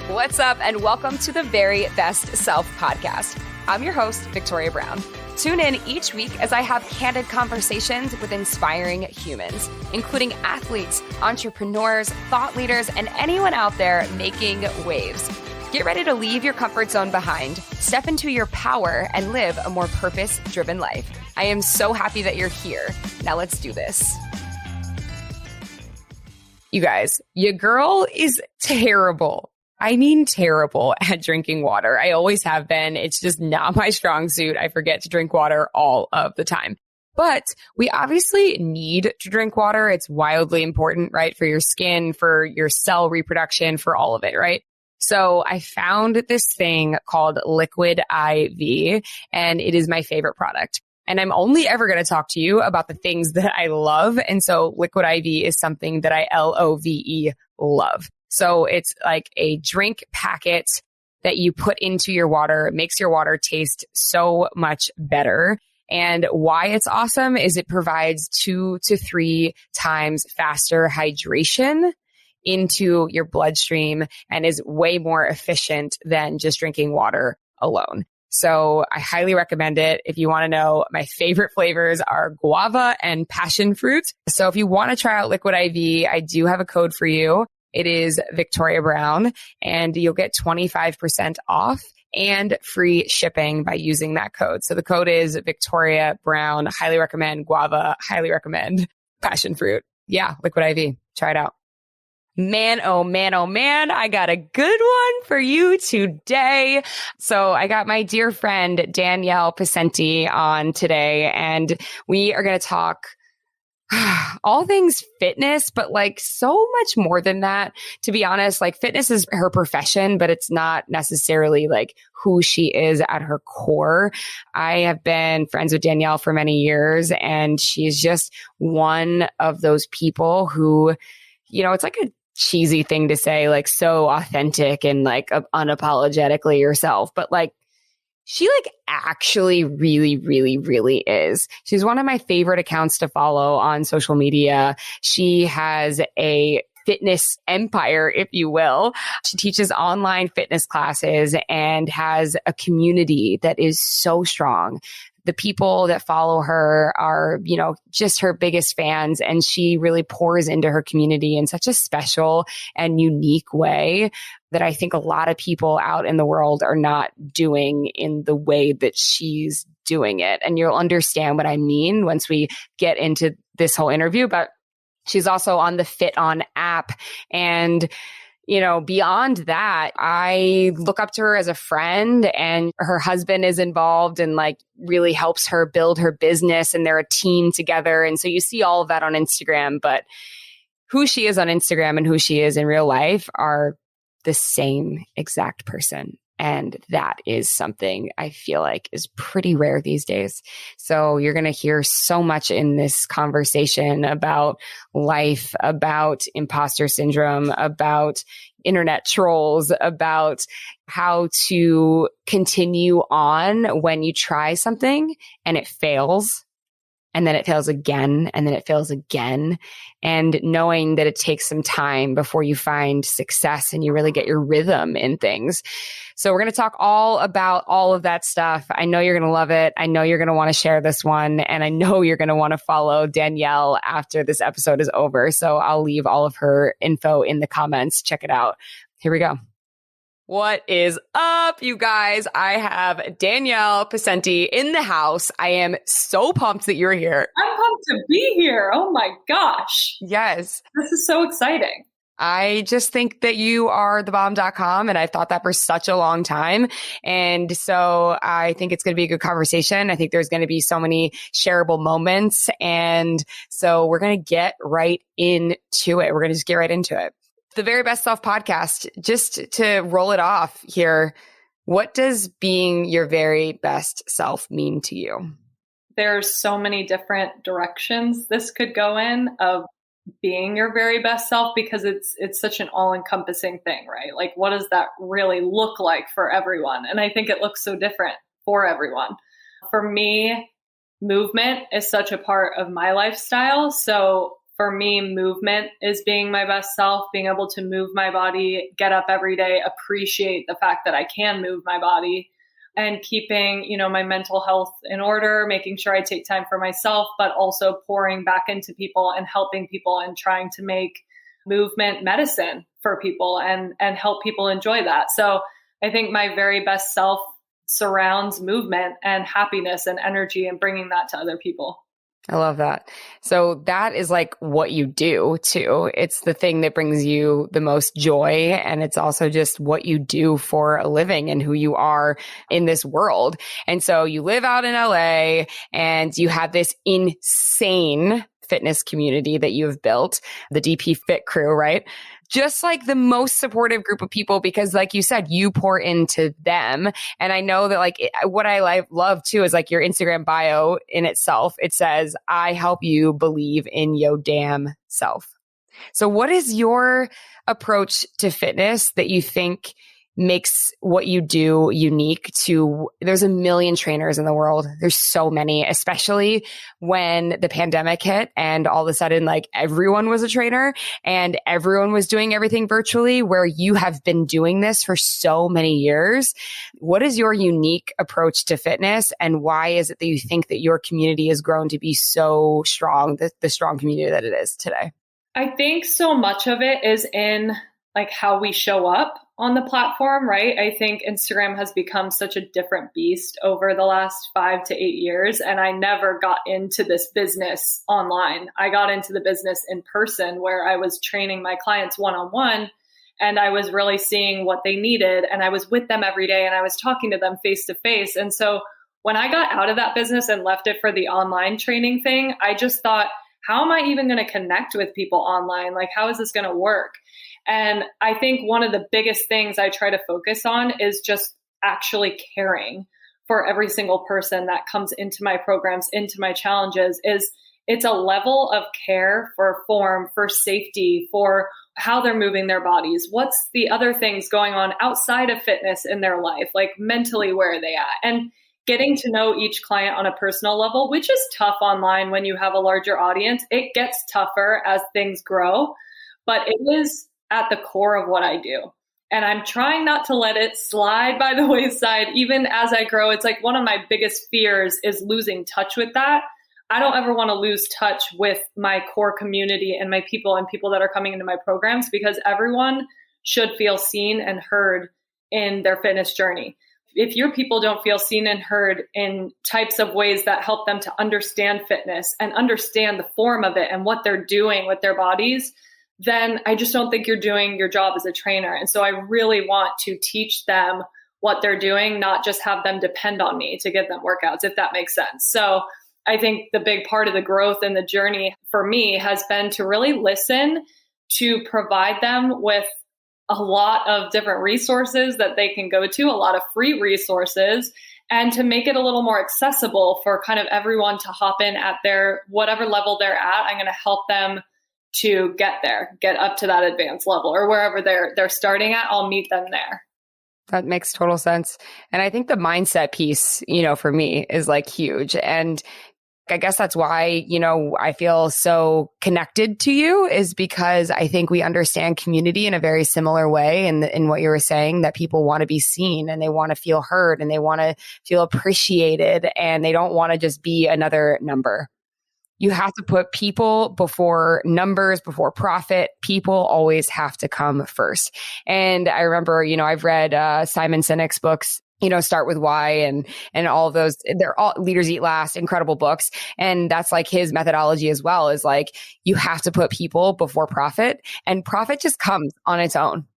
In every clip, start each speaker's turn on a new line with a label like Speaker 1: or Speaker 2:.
Speaker 1: What's up, and welcome to the Very Best Self podcast. I'm your host, Victoria Brown. Tune in each week as I have candid conversations with inspiring humans, including athletes, entrepreneurs, thought leaders, and anyone out there making waves. Get ready to leave your comfort zone behind, step into your power, and live a more purpose-driven life. I am so happy that you're here. Now let's do this. You guys, your girl is terrible. I mean, terrible at drinking water. I always have been. It's just not my strong suit. I forget to drink water all of the time. But we obviously need to drink water. It's wildly important, right? For your skin, for your cell reproduction, for all of it, right? So I found this thing called Liquid IV, and it is my favorite product. And I'm only ever going to talk to you about the things that I love. And so Liquid IV is something that I LOVE love. So it's like a drink packet that you put into your water. It makes your water taste so much better. And why it's awesome is it provides 2 to 3 times faster hydration into your bloodstream and is way more efficient than just drinking water alone. So I highly recommend it. If you want to know, my favorite flavors are guava and passion fruit. So if you want to try out Liquid IV, I do have a code for you. It is Victoria Brown, and you'll get 25% off and free shipping by using that code. So the code is Victoria Brown. Highly recommend guava. Highly recommend passion fruit. Yeah, Liquid IV. Try it out. Man, oh man, oh man, I got a good one for you today. So I got my dear friend Danielle Pascente on today, and we are going to talk all things fitness, but like so much more than that. To be honest, like fitness is her profession, but it's not necessarily like who she is at her core. I have been friends with Danielle for many years, and she's just one of those people who, you know, it's like a cheesy thing to say, like so authentic and like unapologetically yourself, but like she like actually really, really, really is. She's one of my favorite accounts to follow on social media. She has a fitness empire, if you will. She teaches online fitness classes and has a community that is so strong. The people that follow her are, you know, just her biggest fans, and she really pours into her community in such a special and unique way that I think a lot of people out in the world are not doing in the way that she's doing it. And you'll understand what I mean once we get into this whole interview. But she's also on the Fit On app, and you know, beyond that, I look up to her as a friend, and her husband is involved and like really helps her build her business, and they're a team together. And so you see all of that on Instagram, but who she is on Instagram and who she is in real life are the same exact person. And that is something I feel like is pretty rare these days. So you're going to hear so much in this conversation about life, about imposter syndrome, about internet trolls, about how to continue on when you try something and it fails. And then it fails again, and then it fails again. And knowing that it takes some time before you find success and you really get your rhythm in things. So we're going to talk all about all of that stuff. I know you're going to love it. I know you're going to want to share this one. And I know you're going to want to follow Danielle after this episode is over. So I'll leave all of her info in the comments. Check it out. Here we go. What is up, you guys? I have Danielle Pascente in the house. I am so pumped that you're here.
Speaker 2: I'm pumped to be here. Oh my gosh.
Speaker 1: Yes.
Speaker 2: This is so exciting.
Speaker 1: I just think that you are thebomb.com, and I've thought that for such a long time. And so I think it's going to be a good conversation. I think there's going to be so many shareable moments. And so we're going to get right into it. We're going to just get right into it. The Very Best Self podcast, just to roll it off here, what does being your very best self mean to you?
Speaker 2: There's so many different directions this could go in of being your very best self, because it's such an all-encompassing thing, right? Like, what does that really look like for everyone? And I think it looks so different for everyone. For me, movement is such a part of my lifestyle. So for me, movement is being my best self, being able to move my body, get up every day, appreciate the fact that I can move my body, and keeping, my mental health in order, making sure I take time for myself, but also pouring back into people and helping people and trying to make movement medicine for people and help people enjoy that. So I think my very best self surrounds movement and happiness and energy and bringing that to other people.
Speaker 1: I love that. So that is like what you do too. It's the thing that brings you the most joy. And it's also just what you do for a living and who you are in this world. And so you live out in LA and you have this insane fitness community that you have built, the DP Fit crew, right? Just like the most supportive group of people, because like you said, you pour into them. And I know that what I love too is like your Instagram bio in itself. It says, I help you believe in your damn self. So what is your approach to fitness that you think makes what you do unique to, there's a million trainers in the world. There's so many, especially when the pandemic hit and all of a sudden, like everyone was a trainer and everyone was doing everything virtually, where you have been doing this for so many years. What is your unique approach to fitness, and why is it that you think that your community has grown to be so strong, the strong community that it is today?
Speaker 2: I think so much of it is in like how we show up on the platform, right? I think Instagram has become such a different beast over the last 5 to 8 years. And I never got into this business online. I got into the business in person, where I was training my clients one-on-one, and I was really seeing what they needed. And I was with them every day and I was talking to them face to face. And so when I got out of that business and left it for the online training thing, I just thought, how am I even going to connect with people online? Like, how is this going to work? And I think one of the biggest things I try to focus on is just actually caring for every single person that comes into my programs, into my challenges. It's a level of care for form, for safety, for how they're moving their bodies. What's the other things going on outside of fitness in their life? Like mentally, where are they at? And getting to know each client on a personal level, which is tough online when you have a larger audience. It gets tougher as things grow, but it is at the core of what I do. And I'm trying not to let it slide by the wayside. Even as I grow, it's like one of my biggest fears is losing touch with that. I don't ever want to lose touch with my core community and my people and people that are coming into my programs, because everyone should feel seen and heard in their fitness journey. If your people don't feel seen and heard in types of ways that help them to understand fitness and understand the form of it and what they're doing with their bodies, then I just don't think you're doing your job as a trainer. And so I really want to teach them what they're doing, not just have them depend on me to give them workouts, if that makes sense. So I think the big part of the growth and the journey for me has been to really listen, to provide them with a lot of different resources that they can go to, a lot of free resources, and to make it a little more accessible for kind of everyone to hop in at their whatever level they're at. I'm going to help them to get there, get up to that advanced level, or wherever they're starting at, I'll meet them there.
Speaker 1: That makes total sense. And I think the mindset piece, for me is like huge. And I guess that's why, I feel so connected to you, is because I think we understand community in a very similar way. And in what you were saying, that people want to be seen and they want to feel heard and they want to feel appreciated, and they don't want to just be another number. You have to put people before numbers, before profit. People always have to come first. And I remember, I've read Simon Sinek's books, Start With Why and all of those. They're all Leaders Eat Last, incredible books. And that's like his methodology as well, is like, you have to put people before profit, and profit just comes on its own.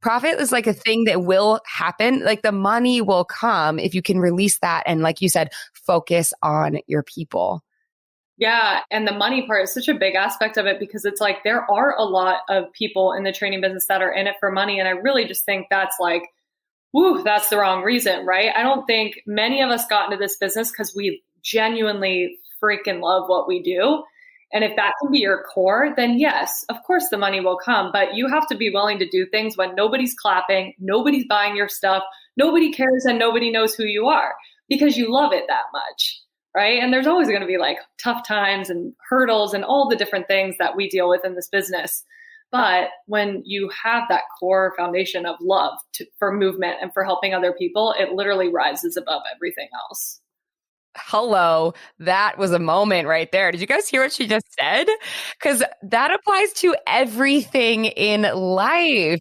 Speaker 1: Profit is like a thing that will happen. Like the money will come if you can release that. And like you said, focus on your people.
Speaker 2: Yeah. And the money part is such a big aspect of it, because it's like there are a lot of people in the training business that are in it for money. And I really just think that's like, that's the wrong reason, right? I don't think many of us got into this business because we genuinely freaking love what we do. And if that can be your core, then yes, of course the money will come. But you have to be willing to do things when nobody's clapping, nobody's buying your stuff, nobody cares, and nobody knows who you are, because you love it that much. right? And there's always going to be like tough times and hurdles and all the different things that we deal with in this business. But when you have that core foundation of love for movement and for helping other people, it literally rises above everything else.
Speaker 1: Hello, that was a moment right there. Did you guys hear what she just said? Because that applies to everything in life.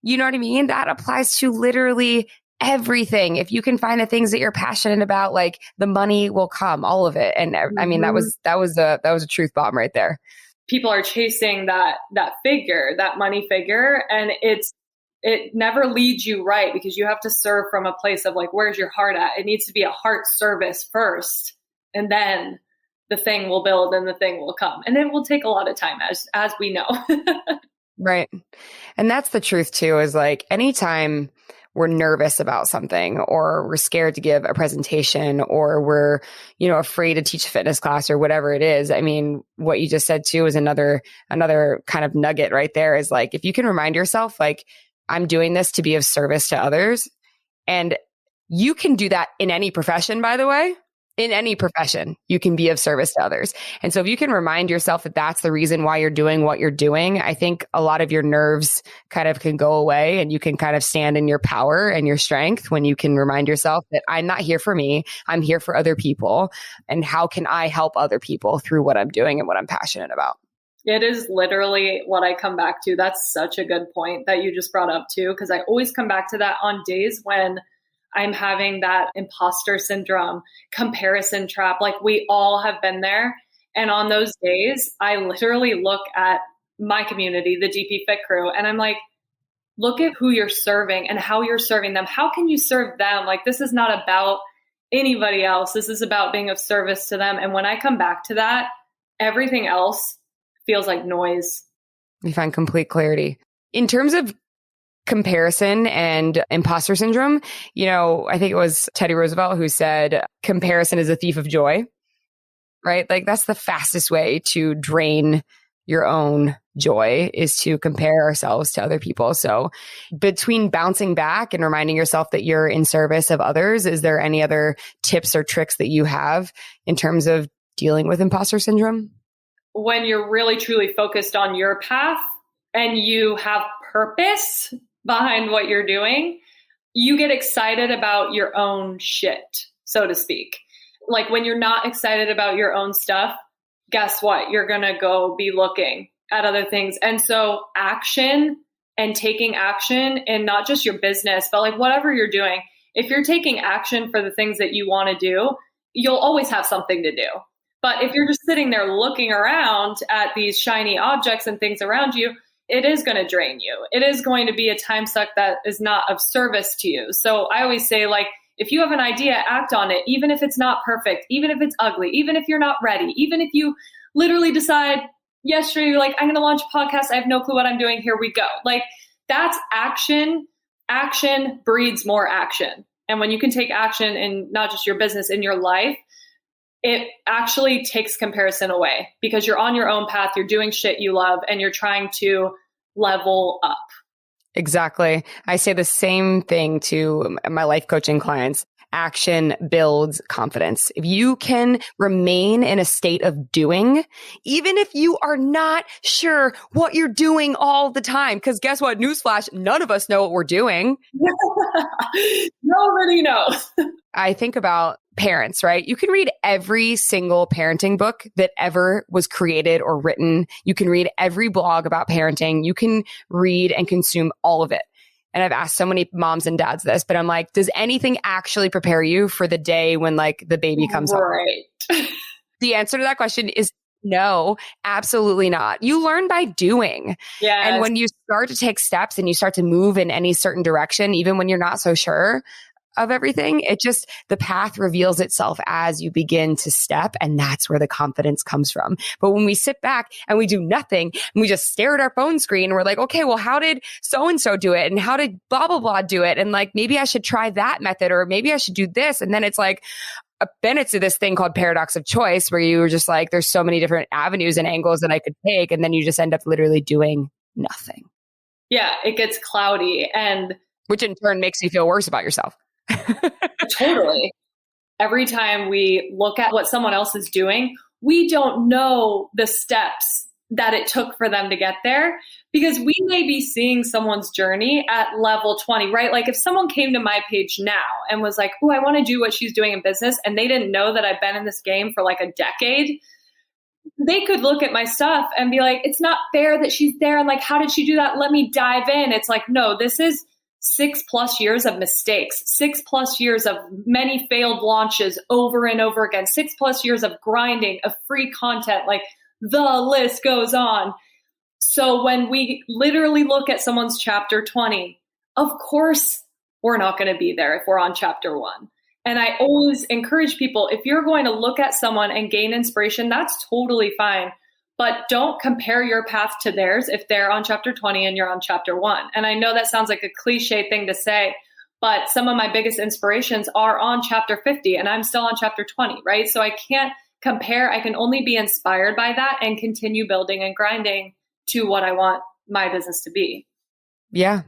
Speaker 1: You know what I mean? That applies to literally everything. If you can find the things that you're passionate about, like the money will come, all of it. And I mean, that was a truth bomb right there.
Speaker 2: People are chasing that figure, that money figure, and it never leads you right, because you have to serve from a place of like, where's your heart at? It needs to be a heart service first, and then the thing will build and the thing will come. And it will take a lot of time, as we know.
Speaker 1: Right. And that's the truth too, is like anytime we're nervous about something, or we're scared to give a presentation, or we're, afraid to teach a fitness class or whatever it is. I mean, what you just said too is another kind of nugget right there, is like, if you can remind yourself, like, I'm doing this to be of service to others. And you can do that in any profession, by the way. In any profession, you can be of service to others. And so if you can remind yourself that that's the reason why you're doing what you're doing, I think a lot of your nerves kind of can go away, and you can kind of stand in your power and your strength when you can remind yourself that I'm not here for me, I'm here for other people. And how can I help other people through what I'm doing and what I'm passionate about?
Speaker 2: It is literally what I come back to. That's such a good point that you just brought up too, because I always come back to that on days when I'm having that imposter syndrome, comparison trap. Like, we all have been there. And on those days, I literally look at my community, the DP Fit crew, and I'm like, look at who you're serving and how you're serving them. How can you serve them? Like, this is not about anybody else. This is about being of service to them. And when I come back to that, everything else feels like noise.
Speaker 1: You find complete clarity. In terms of comparison and imposter syndrome, I think it was Teddy Roosevelt who said, comparison is a thief of joy, right? Like, that's the fastest way to drain your own joy, is to compare ourselves to other people. So between bouncing back and reminding yourself that you're in service of others, is there any other tips or tricks that you have in terms of dealing with imposter syndrome?
Speaker 2: When you're really truly focused on your path and you have purpose behind what you're doing, you get excited about your own shit, so to speak. Like, when you're not excited about your own stuff, guess what? You're going to go be looking at other things. And so action and taking action in not just your business, but like whatever you're doing, if you're taking action for the things that you want to do, you'll always have something to do. But if you're just sitting there looking around at these shiny objects and things around you, it is going to drain you. It is going to be a time suck that is not of service to you. So I always say, like, if you have an idea, act on it, even if it's not perfect, even if it's ugly, even if you're not ready, even if you literally decide yesterday, you're like, I'm going to launch a podcast, I have no clue what I'm doing, here we go. Like, that's action. Action breeds more action. And when you can take action in not just your business, in your life, it actually takes comparison away, because you're on your own path, you're doing shit you love, and you're trying to level up.
Speaker 1: Exactly. I say the same thing to my life coaching clients. Action builds confidence. If you can remain in a state of doing, even if you are not sure what you're doing all the time, because guess what? Newsflash, none of us know what we're doing.
Speaker 2: Nobody knows.
Speaker 1: I think about parents, right? You can read every single parenting book that ever was created or written. You can read every blog about parenting. You can read and consume all of it. And I've asked so many moms and dads this, but I'm like, does anything actually prepare you for the day when like the baby comes home?
Speaker 2: Right.
Speaker 1: The answer to that question is no, absolutely not. You learn by doing.
Speaker 2: Yes.
Speaker 1: And when you start to take steps and you start to move in any certain direction, even when you're not so sure of everything, the path reveals itself as you begin to step. And that's where the confidence comes from. But when we sit back and we do nothing and we just stare at our phone screen, and we're like, okay, well, how did so-and-so do it? And how did blah, blah, blah do it? And like, maybe I should try that method, or maybe I should do this. And then it's like, then it's this thing called paradox of choice, where you were just like, there's so many different avenues and angles that I could take. And then you just end up literally doing nothing.
Speaker 2: Yeah, it gets cloudy, and
Speaker 1: which in turn makes you feel worse about yourself.
Speaker 2: Totally. every time we look at what someone else is doing, we don't know the steps that it took for them to get there, because we may be seeing someone's journey at level 20, right? Like if someone came to my page now and was like, oh, I want to do what she's doing in business, and they didn't know that I've been in this game for like a decade, they could look at my stuff and be like, it's not fair that she's there. And like, how did she do that? Let me dive in. It's like, no, this is 6+ years of mistakes, 6+ years of many failed launches over and over again, 6+ years of grinding, of free content, like the list goes on. So when we literally look at someone's chapter 20, of course, we're not going to be there if we're on chapter 1. And I always encourage people, if you're going to look at someone and gain inspiration, that's totally fine. But don't compare your path to theirs if they're on chapter 20 and you're on chapter 1. And I know that sounds like a cliche thing to say, but some of my biggest inspirations are on chapter 50 and I'm still on chapter 20, right? So I can't compare. I can only be inspired by that and continue building and grinding to what I want my business to be.
Speaker 1: Yeah.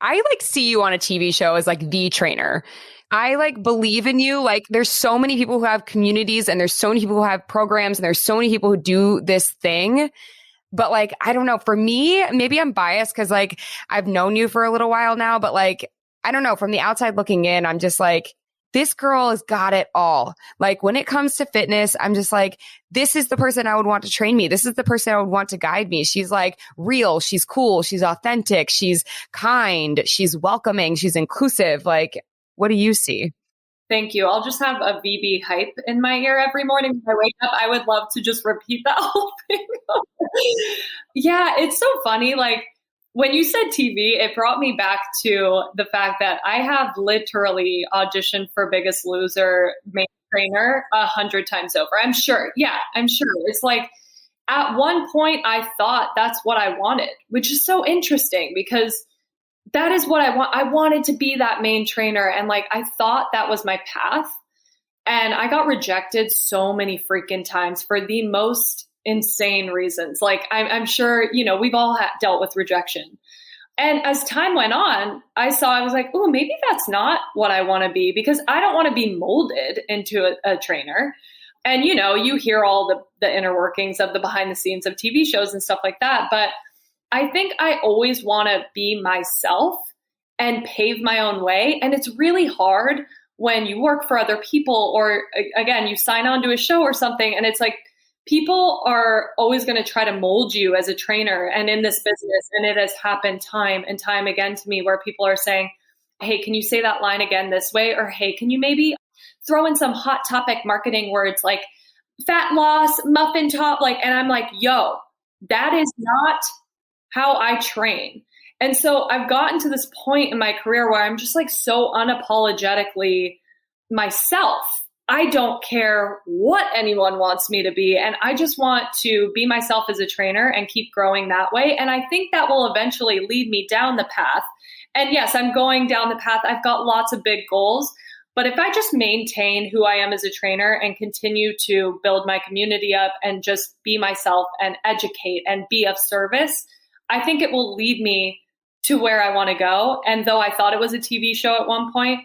Speaker 1: I like see you on a TV show as like the trainer. I like believe in you. Like there's so many people who have communities and there's so many people who have programs and there's so many people who do this thing. But like, I don't know, for me, maybe I'm biased because like I've known you for a little while now, but like, I don't know, from the outside looking in, I'm just like, this girl has got it all. Like when it comes to fitness, I'm just like, this is the person I would want to train me. This is the person I would want to guide me. She's like real. She's cool. She's authentic. She's kind. She's welcoming. She's inclusive. Like, what do you see?
Speaker 2: Thank you. I'll just have a VB hype in my ear every morning when I wake up. I would love to just repeat that whole thing. Yeah, it's so funny. Like when you said TV, it brought me back to the fact that I have literally auditioned for Biggest Loser main trainer 100 times over. I'm sure. Yeah, I'm sure. It's like at one point I thought that's what I wanted, which is so interesting because that is what I want. I wanted to be that main trainer. And like, I thought that was my path. And I got rejected so many freaking times for the most insane reasons. Like, I'm sure, you know, we've all dealt with rejection. And as time went on, I was like, oh, maybe that's not what I want to be, because I don't want to be molded into a trainer. And, you know, you hear all the inner workings of the behind the scenes of TV shows and stuff like that. But I think I always want to be myself and pave my own way. And it's really hard when you work for other people or, again, you sign on to a show or something. And it's like people are always going to try to mold you as a trainer and in this business. And it has happened time and time again to me where people are saying, hey, can you say that line again this way? Or, hey, can you maybe throw in some hot topic marketing words like fat loss, muffin top? Like, and I'm like, yo, that is not how I train. And so I've gotten to this point in my career where I'm just like so unapologetically myself. I don't care what anyone wants me to be. And I just want to be myself as a trainer and keep growing that way. And I think that will eventually lead me down the path. And yes, I'm going down the path. I've got lots of big goals. But if I just maintain who I am as a trainer and continue to build my community up and just be myself and educate and be of service, I think it will lead me to where I want to go. And though I thought it was a TV show at one point,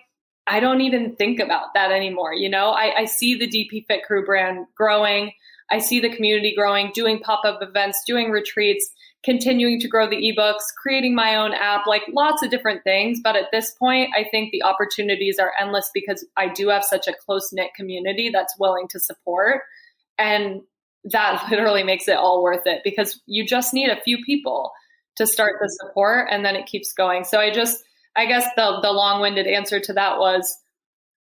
Speaker 2: I don't even think about that anymore. You know, I see the DP Fit Crew brand growing. I see the community growing, doing pop-up events, doing retreats, continuing to grow the ebooks, creating my own app, like lots of different things. But at this point, I think the opportunities are endless because I do have such a close-knit community that's willing to support. And that literally makes it all worth it because you just need a few people to start the support and then it keeps going. So I guess the long-winded answer to that was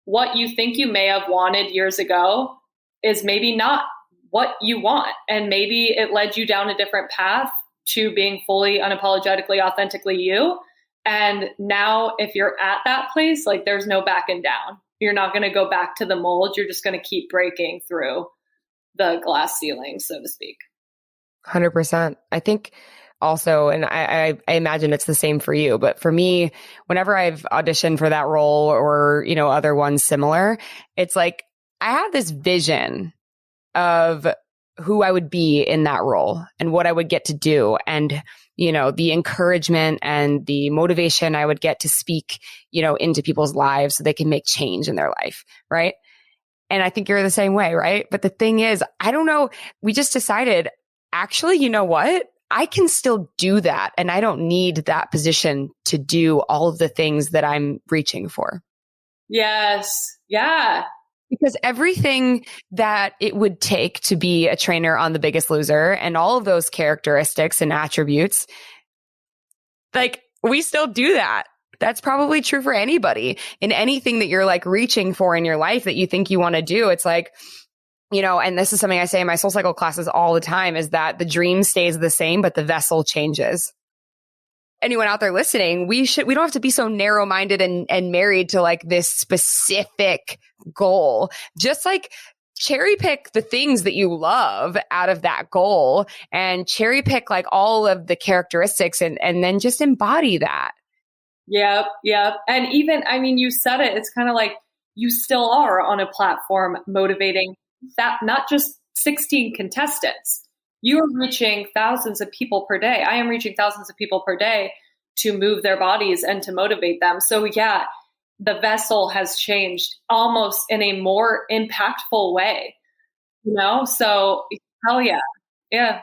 Speaker 2: what you think you may have wanted years ago is maybe not what you want. And maybe it led you down a different path to being fully unapologetically, authentically you. And now if you're at that place, like there's no backing down. You're not going to go back to the mold. You're just going to keep breaking through the glass ceiling, so to speak.
Speaker 1: 100%. I think also, and I imagine it's the same for you, but for me, whenever I've auditioned for that role or, you know, other ones similar, it's like I have this vision of who I would be in that role and what I would get to do. And, you know, the encouragement and the motivation I would get to speak, you know, into people's lives so they can make change in their life. Right. And I think you're the same way, right? But the thing is, I don't know. We just decided, actually, you know what? I can still do that. And I don't need that position to do all of the things that I'm reaching for.
Speaker 2: Yes. Yeah.
Speaker 1: Because everything that it would take to be a trainer on The Biggest Loser and all of those characteristics and attributes, like we still do that. That's probably true for anybody in anything that you're like reaching for in your life that you think you want to do. It's like, you know, and this is something I say in my Soul Cycle classes all the time, is that the dream stays the same, but the vessel changes. Anyone out there listening, we don't have to be so narrow-minded and married to like this specific goal. Just like cherry pick the things that you love out of that goal and cherry pick like all of the characteristics and then just embody that.
Speaker 2: Yep. Yep. And even, I mean, you said it, it's kind of like you still are on a platform motivating that, not just 16 contestants. You are reaching thousands of people per day. I am reaching thousands of people per day to move their bodies and to motivate them. So yeah, the vessel has changed almost in a more impactful way, you know? So hell yeah. Yeah.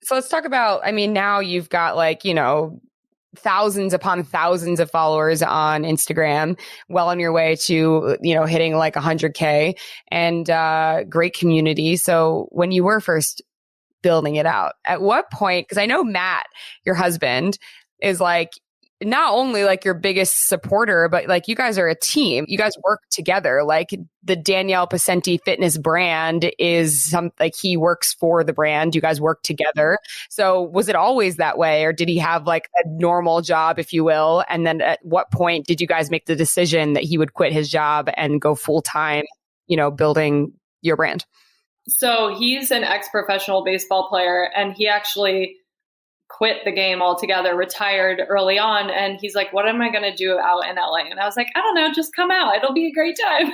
Speaker 1: So let's talk about, I mean, now you've got like, you know, thousands upon thousands of followers on Instagram, well on your way to, you know, hitting like 100K and great community. So when you were first building it out, at what point, because I know Matt, your husband, is like not only like your biggest supporter, but like you guys are a team. You guys work together. Like the Danielle Pascente fitness brand is like he works for the brand. You guys work together. So was it always that way, or did he have like a normal job, if you will? And then at what point did you guys make the decision that he would quit his job and go full time, you know, building your brand?
Speaker 2: So he's an ex-professional baseball player, and he actually quit the game altogether, retired early on. And he's like, what am I going to do out in LA? And I was like, I don't know, just come out. It'll be a great time.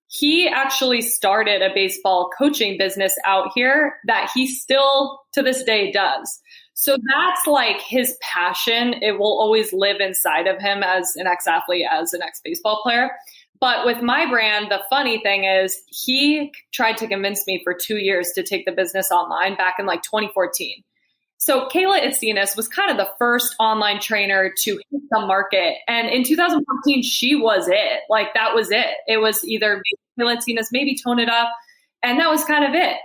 Speaker 2: He actually started a baseball coaching business out here that he still to this day does. So that's like his passion. It will always live inside of him as an ex-athlete, as an ex-baseball player. But with my brand, the funny thing is he tried to convince me for 2 years to take the business online back in like 2014. So Kayla Itsinas was kind of the first online trainer to hit the market. And in 2014, she was it. Like that was it. It was either Kayla Itsinas, maybe Tone It Up. And that was kind of it.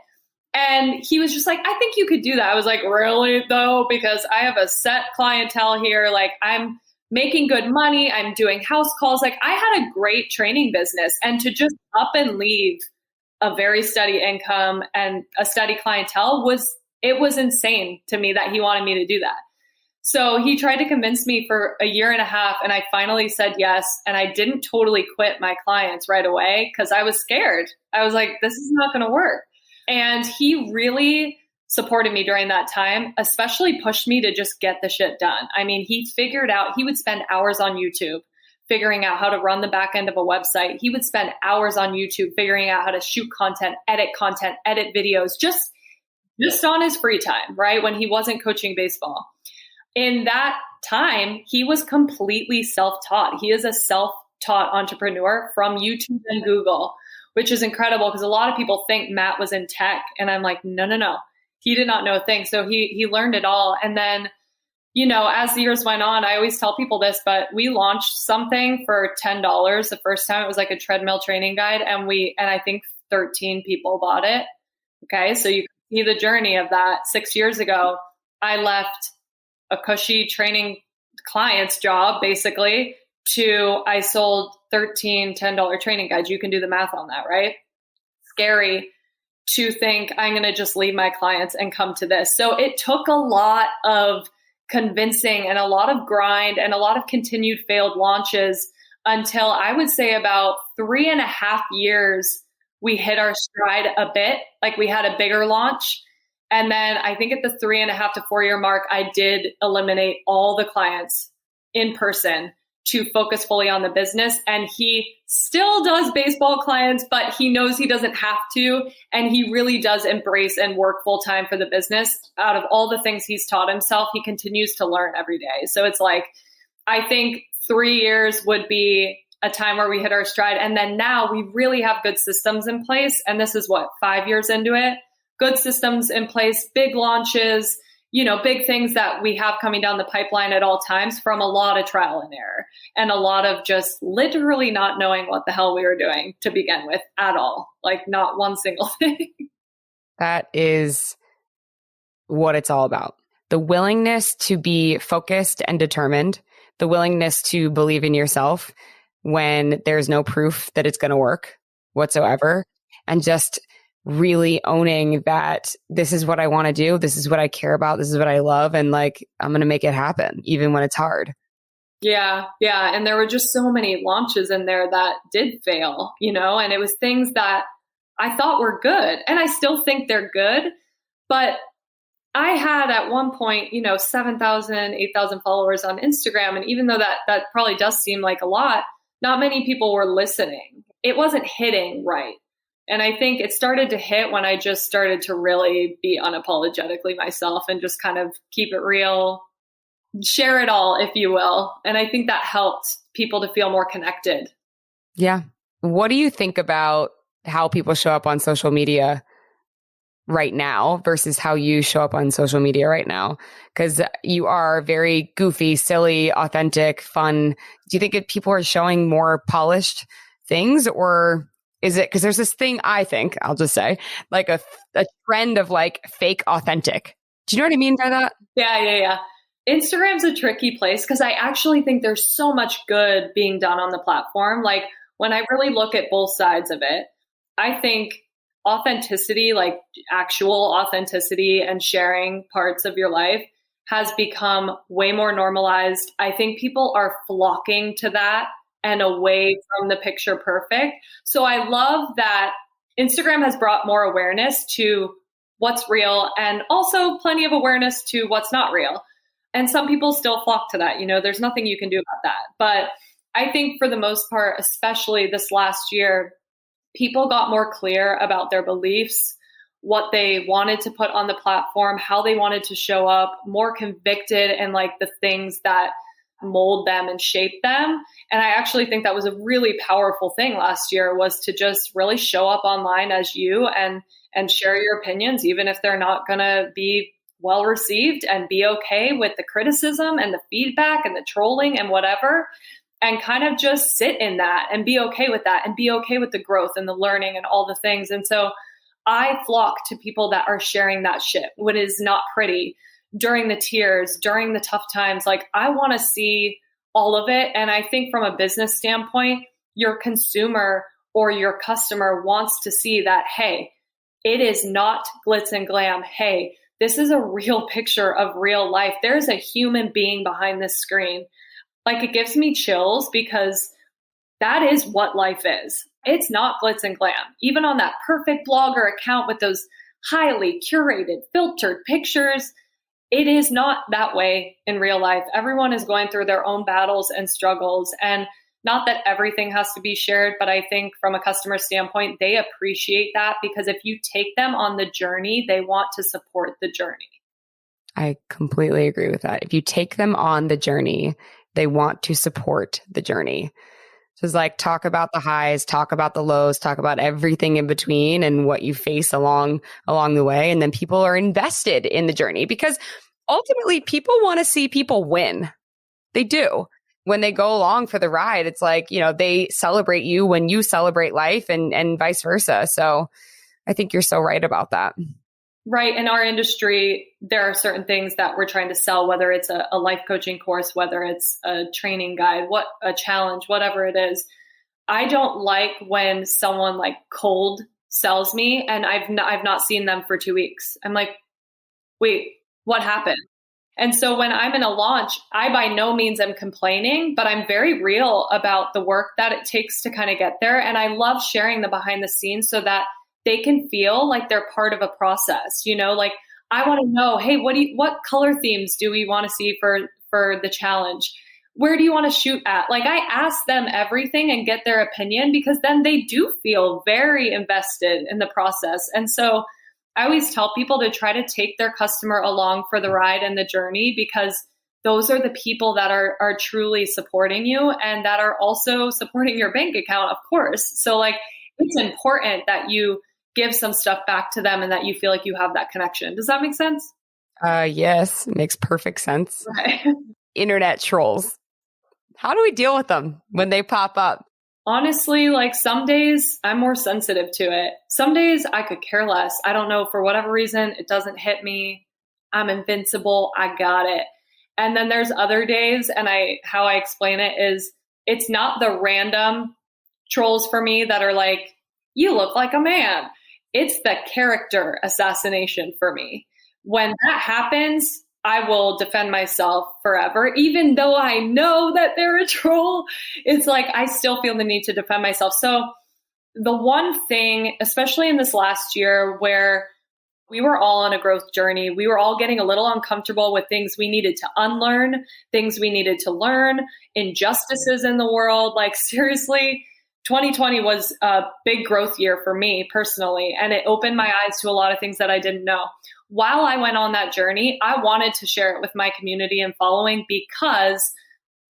Speaker 2: And he was just like, I think you could do that. I was like, really though? Because I have a set clientele here. Like I'm making good money. I'm doing house calls. Like I had a great training business, and to just up and leave a very steady income and a steady clientele was insane to me that he wanted me to do that. So he tried to convince me for a year and a half, and I finally said yes. And I didn't totally quit my clients right away because I was scared. I was like, this is not going to work. And he really supported me during that time, especially pushed me to just get the shit done. I mean, he figured out, he would spend hours on YouTube figuring out how to run the back end of a website. He would spend hours on YouTube figuring out how to shoot content, edit videos, just on his free time, right? When he wasn't coaching baseball. In that time, he was completely self-taught. He is a self-taught entrepreneur from YouTube and Google, which is incredible because a lot of people think Matt was in tech. And I'm like, no. He did not know a thing. So he learned it all. And then, you know, as the years went on, I always tell people this, but we launched something for $10 the first time. It was like a treadmill training guide. And I think 13 people bought it. Okay. So you can see the journey of that. 6 years ago, I left a cushy training client's job basically to I sold 13 $10 training guides. You can do the math on that, right? Scary to think I'm going to just leave my clients and come to this. So it took a lot of convincing and a lot of grind and a lot of continued failed launches until I would say about 3.5 years, we hit our stride a bit. Like we had a bigger launch. And then I think at the 3.5 to 4 year mark, I did eliminate all the clients in person to focus fully on the business. And he still does baseball clients, but he knows he doesn't have to. And he really does embrace and work full time for the business. Out of all the things he's taught himself, he continues to learn every day. So it's like, I think 3 years would be a time where we hit our stride. And then now we really have good systems in place. And this is what, 5 years into it, good systems in place, big launches, big things that we have coming down the pipeline at all times from a lot of trial and error and a lot of just literally not knowing what the hell we were doing to begin with at all. Like not one single thing.
Speaker 1: That is what it's all about. The willingness to be focused and determined, the willingness to believe in yourself when there's no proof that it's going to work whatsoever, and just really owning that this is what I want to do. This is what I care about. This is what I love. And like, I'm going to make it happen, even when it's hard.
Speaker 2: Yeah. Yeah. And there were just so many launches in there that did fail, and it was things that I thought were good. And I still think they're good. But I had at one point, 7,000, 8,000 followers on Instagram. And even though that probably does seem like a lot, not many people were listening. It wasn't hitting right. And I think it started to hit when I just started to really be unapologetically myself and just kind of keep it real, share it all, if you will. And I think that helped people to feel more connected.
Speaker 1: Yeah. What do you think about how people show up on social media right now versus how you show up on social media right now? Because you are very goofy, silly, authentic, fun. Do you think people are showing more polished things, or is it because there's this thing, I think, I'll just say, like a trend of like fake authentic? Do you know what I mean by that?
Speaker 2: Yeah. Instagram's a tricky place because I actually think there's so much good being done on the platform. Like when I really look at both sides of it, I think authenticity, like actual authenticity and sharing parts of your life, has become way more normalized. I think people are flocking to that and away from the picture perfect. So I love that Instagram has brought more awareness to what's real and also plenty of awareness to what's not real. And some people still flock to that. There's nothing you can do about that. But I think for the most part, especially this last year, people got more clear about their beliefs, what they wanted to put on the platform, how they wanted to show up, more convicted in like the things that mold them and shape them. And I actually think that was a really powerful thing last year, was to just really show up online as you and share your opinions, even if they're not going to be well received, and be okay with the criticism and the feedback and the trolling and whatever, and kind of just sit in that and be okay with that and be okay with the growth and the learning and all the things. And so I flock to people that are sharing that shit, what is not pretty, during the tears, during the tough times. Like I want to see all of it. And I think from a business standpoint, your consumer or your customer wants to see that, hey, it is not glitz and glam. Hey, this is a real picture of real life. There's a human being behind this screen. Like it gives me chills because that is what life is. It's not glitz and glam. Even on that perfect blogger account with those highly curated, filtered pictures, it is not that way in real life. Everyone is going through their own battles and struggles. And not that everything has to be shared, but I think from a customer standpoint, they appreciate that, because if you take them on the journey, they want to support the journey.
Speaker 1: I completely agree with that. If you take them on the journey, they want to support the journey. So it's like, talk about the highs, talk about the lows, talk about everything in between and what you face along the way. And then people are invested in the journey, because ultimately people want to see people win. They do. When they go along for the ride, it's like, they celebrate you when you celebrate life, and vice versa. So I think you're so right about that.
Speaker 2: Right. In our industry, there are certain things that we're trying to sell, whether it's a life coaching course, whether it's a training guide, a challenge, whatever it is. I don't like when someone like cold sells me and I've not seen them for 2 weeks. I'm like, wait, what happened? And so when I'm in a launch, I by no means am complaining, but I'm very real about the work that it takes to kind of get there. And I love sharing the behind the scenes so that they can feel like they're part of a process. Like I want to know, hey, what color themes do we want to see for the challenge? Where do you want to shoot at? Like I ask them everything and get their opinion, because then they do feel very invested in the process. And so I always tell people to try to take their customer along for the ride and the journey, because those are the people that are truly supporting you and that are also supporting your bank account, of course. So like, it's important that you give some stuff back to them and that you feel like you have that connection. Does that make sense?
Speaker 1: Yes, makes perfect sense.
Speaker 2: Right.
Speaker 1: Internet trolls. How do we deal with them when they pop up?
Speaker 2: Honestly, like some days I'm more sensitive to it. Some days I could care less. I don't know, for whatever reason, it doesn't hit me. I'm invincible. I got it. And then there's other days, and how I explain it is it's not the random trolls for me that are like, you look like a man. It's the character assassination for me. When that happens, I will defend myself forever. Even though I know that they're a troll, it's like I still feel the need to defend myself. So the one thing, especially in this last year where we were all on a growth journey, we were all getting a little uncomfortable with things we needed to unlearn, things we needed to learn, injustices in the world. Like seriously, 2020 was a big growth year for me personally, and it opened my eyes to a lot of things that I didn't know. While I went on that journey, I wanted to share it with my community and following because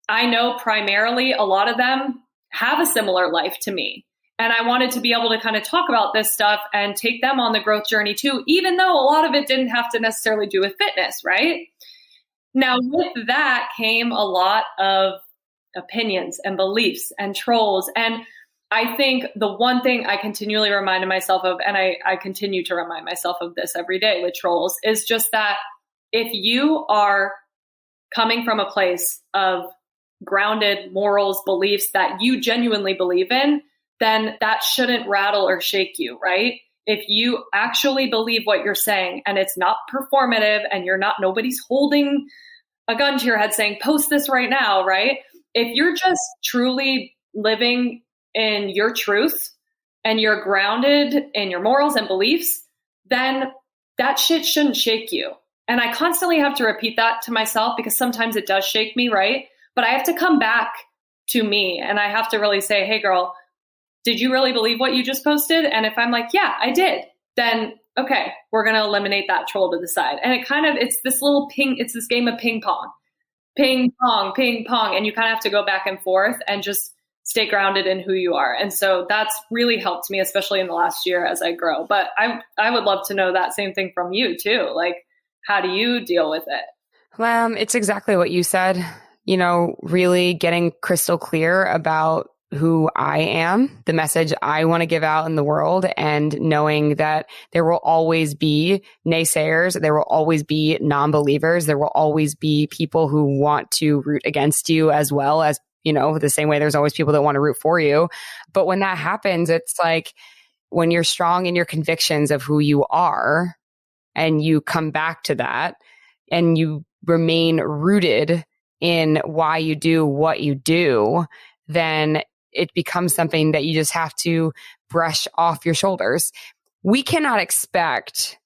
Speaker 2: I know primarily a lot of them have a similar life to me. And I wanted to be able to kind of talk about this stuff and take them on the growth journey too, even though a lot of it didn't have to necessarily do with fitness, right? Now, with that came a lot of opinions and beliefs and trolls. And I think the one thing I continually reminded myself of, and I continue to remind myself of this every day with trolls, is just that if you are coming from a place of grounded morals, beliefs that you genuinely believe in, then that shouldn't rattle or shake you, right? If you actually believe what you're saying and it's not performative and nobody's holding a gun to your head saying, post this right now, right? If you're just truly living in your truth and you're grounded in your morals and beliefs, then that shit shouldn't shake you. And I constantly have to repeat that to myself because sometimes it does shake me, right? But I have to come back to me and I have to really say, hey girl, did you really believe what you just posted? And if I'm like, yeah, I did, then okay, we're going to eliminate that troll to the side. And it's this little it's this game of ping pong, ping pong, ping pong. And you kind of have to go back and forth and just stay grounded in who you are. And so that's really helped me, especially in the last year as I grow. But I would love to know that same thing from you too. Like, how do you deal with it?
Speaker 1: It's exactly what you said. Really getting crystal clear about who I am, the message I want to give out in the world, and knowing that there will always be naysayers, there will always be non-believers, there will always be people who want to root against you as well as, the same way there's always people that want to root for you. But when that happens, it's like when you're strong in your convictions of who you are and you come back to that and you remain rooted in why you do what you do, then it becomes something that you just have to brush off your shoulders. We cannot expect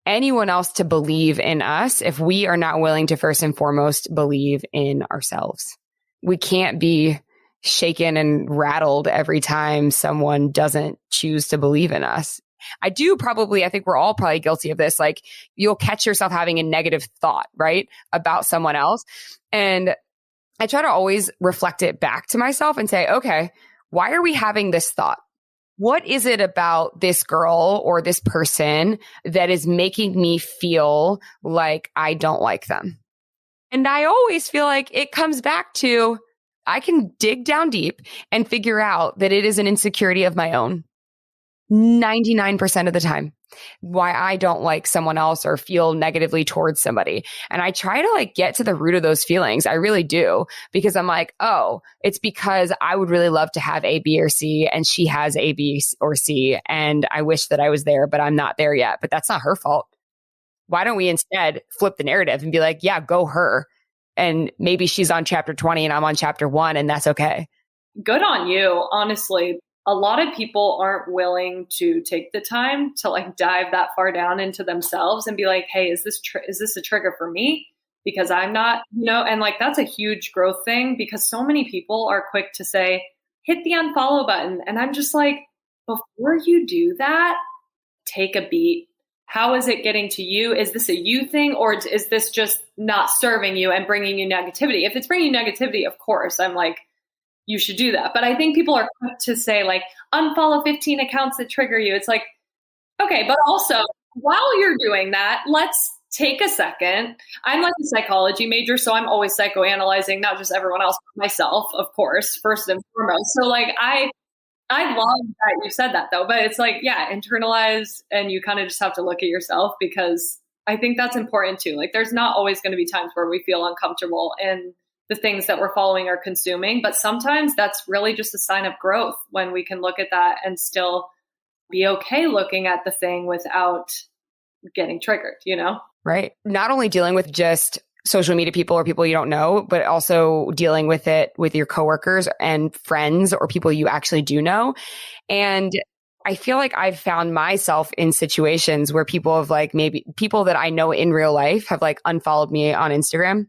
Speaker 1: anyone else to believe in us if we are not willing to first and foremost believe in ourselves. We can't be shaken and rattled every time someone doesn't choose to believe in us. I think we're all probably guilty of this. Like you'll catch yourself having a negative thought, right, about someone else. And I try to always reflect it back to myself and say, okay, why are we having this thought? What is it about this girl or this person that is making me feel like I don't like them? And I always feel like it comes back to, I can dig down deep and figure out that it is an insecurity of my own. 99% of the time, why I don't like someone else or feel negatively towards somebody. And I try to get to the root of those feelings. I really do, because I'm like, oh, it's because I would really love to have A, B, or C, and she has A, B, or C. And I wish that I was there, but I'm not there yet. But that's not her fault. Why don't we instead flip the narrative and be like, yeah, go her. And maybe she's on chapter 20 and I'm on chapter 1, and that's okay. Good
Speaker 2: on you, honestly. A lot of people aren't willing to take the time to dive that far down into themselves and be like, hey, is this a trigger for me? Because I'm not, and that's a huge growth thing, because so many people are quick to say, hit the unfollow button. And I'm just like, before you do that, take a beat, how is it getting to you? Is this a you thing, or is this just not serving you and bringing you negativity? If it's bringing you negativity, of course, I'm like, you should do that. But I think people are quick to say like, unfollow 15 accounts that trigger you. It's like, okay, but also while you're doing that, let's take a second. I'm like a psychology major, so I'm always psychoanalyzing, not just everyone else, but myself, of course, first and foremost. So like, I love that you said that though, but it's like, yeah, internalize, and you kind of just have to look at yourself, because I think that's important too. Like there's not always going to be times where we feel uncomfortable in the things that we're following or consuming, but sometimes that's really just a sign of growth when we can look at that and still be okay looking at the thing without getting triggered, you know?
Speaker 1: Right. Not only dealing with just social media people or people you don't know, but also dealing with it with your coworkers and friends or people you actually do know. And I feel like I've found myself in situations where people have like, maybe people that I know in real life have like unfollowed me on Instagram,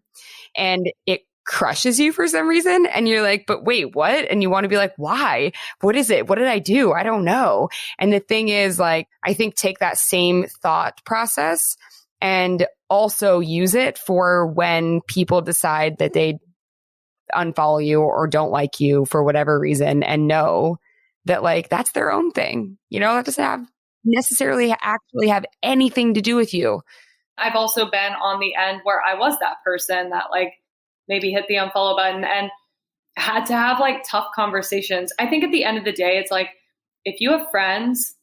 Speaker 1: and it crushes you for some reason. And you're like, but wait, what? And you want to be like, why? What is it? What did I do? I don't know. And the thing is, like, I think take that same thought process and also use it for when people decide that they unfollow you or don't like you for whatever reason, and know that like that's their own thing. You know, that doesn't have necessarily actually have anything to do with you.
Speaker 2: I've also been on the end where I was that person that like maybe hit the unfollow button and had to have like tough conversations. I think at the end of the day, it's like, if you have friends,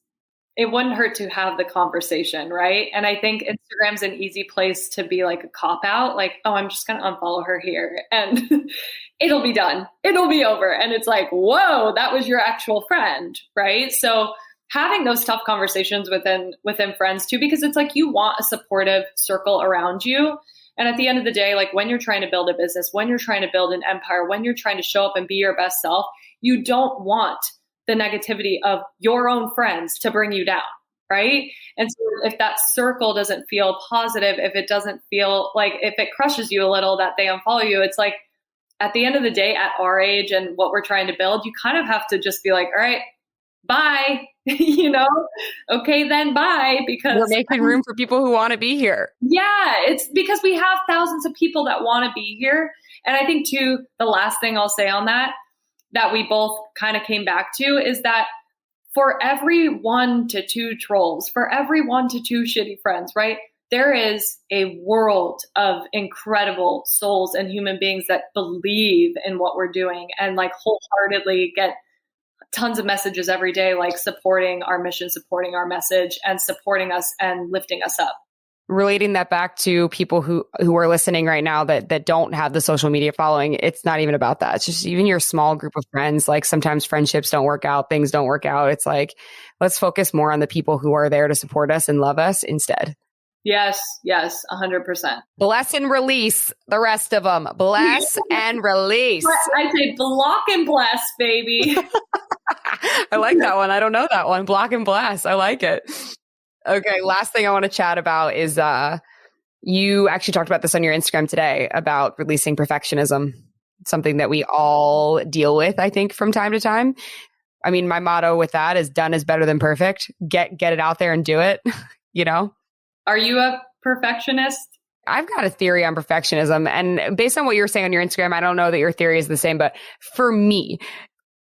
Speaker 2: it wouldn't hurt to have the conversation, right? And I think Instagram's an easy place to be like a cop out, like, oh, I'm just going to unfollow her here and it'll be done. It'll be over. And it's like, whoa, that was your actual friend, right? So having those tough conversations within friends too, because it's like you want a supportive circle around you. And at the end of the day, like when you're trying to build a business, when you're trying to build an empire, when you're trying to show up and be your best self, you don't want the negativity of your own friends to bring you down, right? And so if that circle doesn't feel positive, if it doesn't feel like, if it crushes you a little that they unfollow you, it's like at the end of the day, at our age and what we're trying to build, you kind of have to just be like, all right, bye, you know, okay, then bye, because
Speaker 1: we're making room for people who want to be here.
Speaker 2: Yeah, it's because we have thousands of people that want to be here. And I think too, the last thing I'll say on that we both kind of came back to is that for every 1 to 2 trolls, for every 1 to 2 shitty friends, right? There is a world of incredible souls and human beings that believe in what we're doing and like wholeheartedly get tons of messages every day, like supporting our mission, supporting our message, and supporting us and lifting us up.
Speaker 1: Relating that back to people who are listening right now that don't have the social media following, it's not even about that. It's just even your small group of friends. Like sometimes friendships don't work out, things don't work out. It's like, let's focus more on the people who are there to support us and love us instead.
Speaker 2: Yes, 100%.
Speaker 1: Bless and release the rest of them. Bless and release.
Speaker 2: I say block and bless, baby.
Speaker 1: I like that one. I don't know that one. Block and bless. I like it. Okay, last thing I want to chat about is you actually talked about this on your Instagram today about releasing perfectionism, something that we all deal with, I think, from time to time. I mean, my motto with that is done is better than perfect. Get it out there and do it, you know?
Speaker 2: Are you a perfectionist?
Speaker 1: I've got a theory on perfectionism. And based on what you were saying on your Instagram, I don't know that your theory is the same, but for me,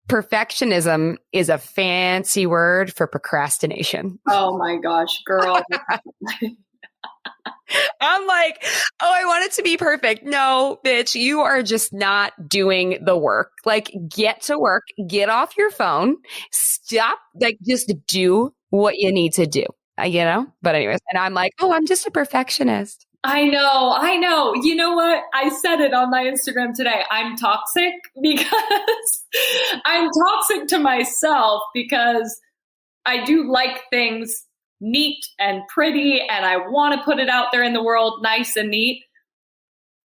Speaker 1: perfectionism is a fancy word for procrastination.
Speaker 2: Oh my gosh, girl.
Speaker 1: I'm like, oh, I want it to be perfect. No, bitch, you are just not doing the work. Like, get to work, get off your phone, stop, like, just do what you need to do, you know? But anyways, and I'm like, oh, I'm just a perfectionist.
Speaker 2: I know. You know what? I said it on my Instagram today. I'm toxic because I'm toxic to myself because I do like things neat and pretty and I want to put it out there in the world nice and neat.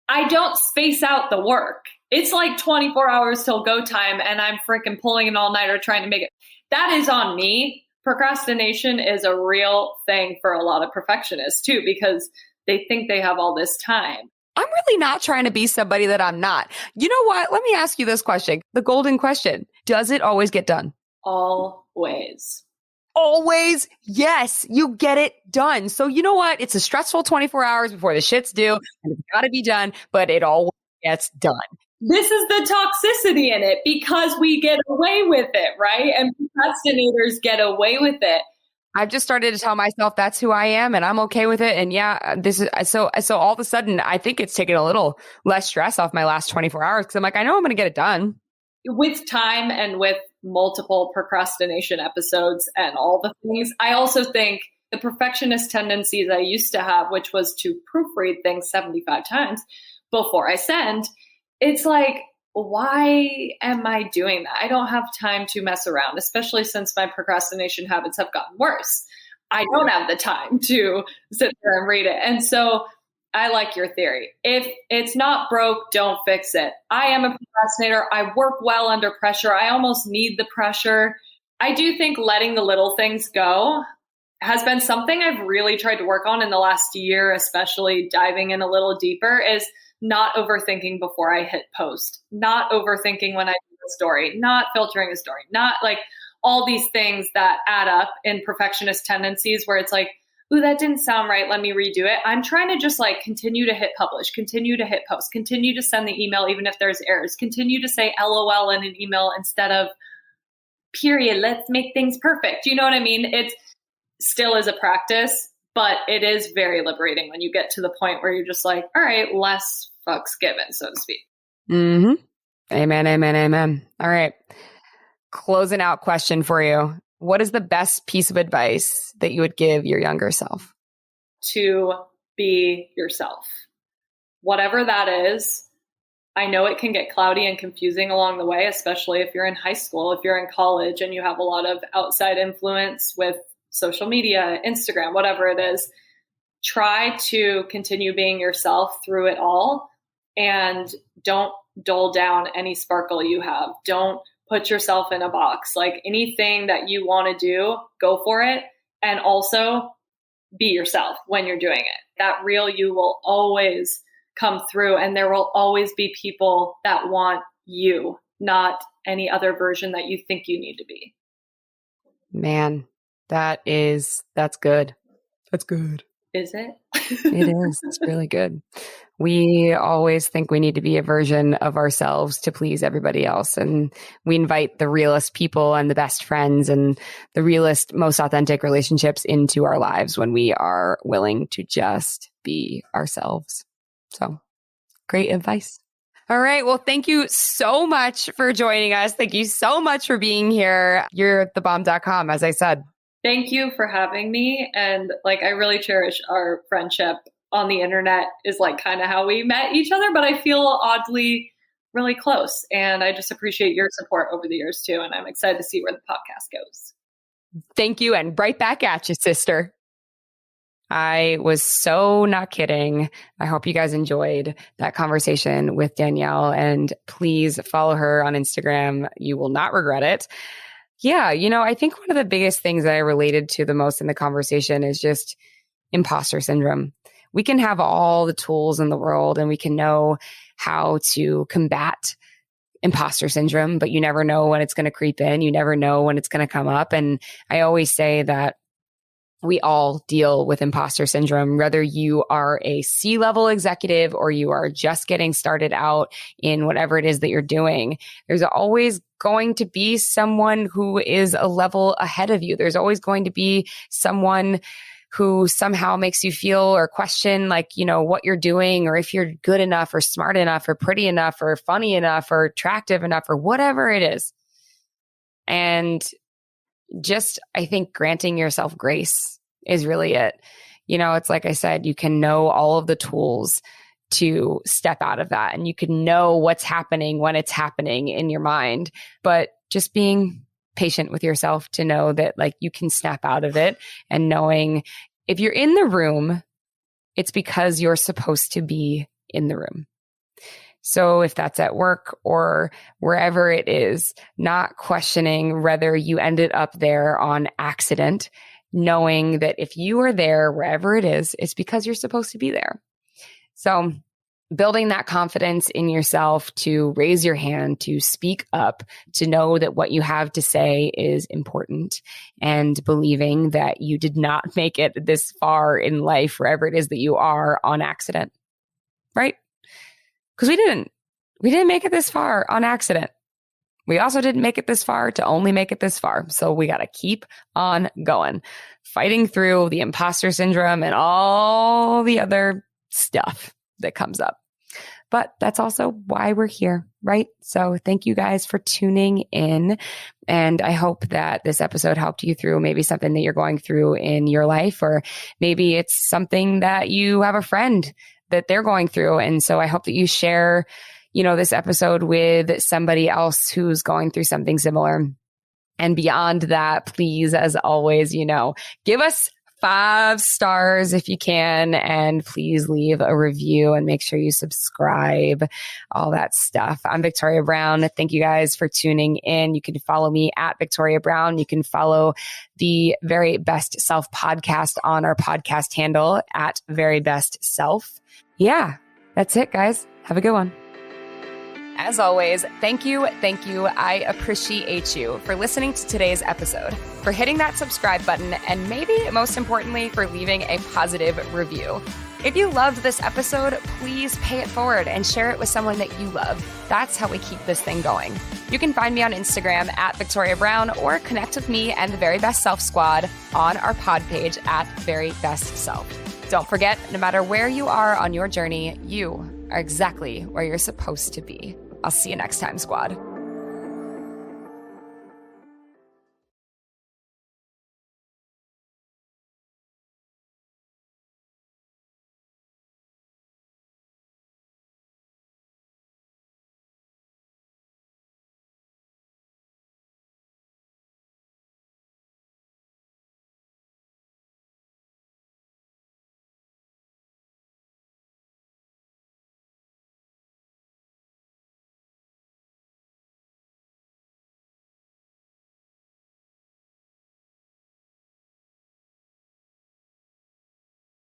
Speaker 2: I don't space out the work. It's like 24 hours till go time and I'm freaking pulling an all-nighter trying to make it. That is on me. Procrastination is a real thing for a lot of perfectionists too, because they think they have all this time.
Speaker 1: I'm really not trying to be somebody that I'm not. You know what? Let me ask you this question. The golden question. Does it always get done?
Speaker 2: Always.
Speaker 1: Always, yes, you get it done. So you know what? It's a stressful 24 hours before the shit's due and it's got to be done, but it all gets done.
Speaker 2: This is the toxicity in it because we get away with it, right? And procrastinators get away with it.
Speaker 1: I've just started to tell myself that's who I am and I'm okay with it. And yeah, this is so all of a sudden I think it's taken a little less stress off my last 24 hours because I'm like, I know I'm going to get it done.
Speaker 2: With time and with multiple procrastination episodes and all the things, I also think the perfectionist tendencies I used to have, which was to proofread things 75 times before I send, it's like, why am I doing that? I don't have time to mess around, especially since my procrastination habits have gotten worse. I don't have the time to sit there and read it. And so I like your theory. If it's not broke, don't fix it. I am a procrastinator. I work well under pressure. I almost need the pressure. I do think letting the little things go has been something I've really tried to work on in the last year, especially diving in a little deeper, is not overthinking before I hit post, not overthinking when I do a story, not filtering a story, not like all these things that add up in perfectionist tendencies where it's like, ooh, that didn't sound right. Let me redo it. I'm trying to just like continue to hit publish, continue to hit post, continue to send the email even if there's errors, continue to say LOL in an email instead of period. Let's make things perfect. You know what I mean? It's still is a practice, but it is very liberating when you get to the point where you're just like, all right, less fucks given, so to speak.
Speaker 1: Mm-hmm. Amen, amen, amen. All right. Closing out question for you. What is the best piece of advice that you would give your younger self?
Speaker 2: To be yourself. Whatever that is, I know it can get cloudy and confusing along the way, especially if you're in high school, if you're in college and you have a lot of outside influence with social media, Instagram, whatever it is. Try to continue being yourself through it all and don't dull down any sparkle you have. Don't put yourself in a box. Like anything that you want to do, go for it. And also be yourself when you're doing it. That real you will always come through and there will always be people that want you, not any other version that you think you need to be.
Speaker 1: Man, that's good. That's good.
Speaker 2: Is it?
Speaker 1: It is. It's really good. We always think we need to be a version of ourselves to please everybody else. And we invite the realest people and the best friends and the realest, most authentic relationships into our lives when we are willing to just be ourselves. So great advice. All right. Well, thank you so much for joining us. Thank you so much for being here. You're thebomb.com, as I said.
Speaker 2: Thank you for having me. And like, I really cherish our friendship on the internet is like kind of how we met each other, but I feel oddly really close. And I just appreciate your support over the years too. And I'm excited to see where the podcast goes.
Speaker 1: Thank you. And right back at you, sister. I was so not kidding. I hope you guys enjoyed that conversation with Danielle, and please follow her on Instagram. You will not regret it. Yeah, I think one of the biggest things that I related to the most in the conversation is just imposter syndrome. We can have all the tools in the world and we can know how to combat imposter syndrome, but you never know when it's going to creep in. You never know when it's going to come up. And I always say that we all deal with imposter syndrome, whether you are a C-level executive or you are just getting started out in whatever it is that you're doing. There's always going to be someone who is a level ahead of you. There's always going to be someone who somehow makes you feel or question what you're doing, or if you're good enough or smart enough or pretty enough or funny enough or attractive enough or whatever it is. And just, I think, granting yourself grace is really it. It's like I said, you can know all of the tools to step out of that, and you can know what's happening when it's happening in your mind, but just being patient with yourself to know that you can snap out of it, and knowing if you're in the room, it's because you're supposed to be in the room. So if that's at work or wherever it is, not questioning whether you ended up there on accident, knowing that if you are there, wherever it is, it's because you're supposed to be there. So building that confidence in yourself to raise your hand, to speak up, to know that what you have to say is important, and believing that you did not make it this far in life, wherever it is that you are, on accident, right? Because we didn't make it this far on accident. We also didn't make it this far to only make it this far. So we got to keep on going, fighting through the imposter syndrome and all the other stuff that comes up. But that's also why we're here, right? So thank you guys for tuning in. And I hope that this episode helped you through maybe something that you're going through in your life, or maybe it's something that you have a friend that they're going through. And so I hope that you share, this episode with somebody else who's going through something similar. And beyond that, please, as always, give us 5 stars if you can, and please leave a review and make sure you subscribe, all that stuff. I'm Victoria Brown. Thank you guys for tuning in. You can follow me at Victoria Brown. You can follow the Very Best Self podcast on our podcast handle at Very Best Self. Yeah, that's it, guys. Have a good one. As always, thank you. I appreciate you for listening to today's episode, for hitting that subscribe button, and maybe most importantly, for leaving a positive review. If you loved this episode, please pay it forward and share it with someone that you love. That's how we keep this thing going. You can find me on Instagram at Victoria Brown, or connect with me and the Very Best Self Squad on our pod page at Very Best Self. Don't forget, no matter where you are on your journey, you are exactly where you're supposed to be. I'll see you next time, squad.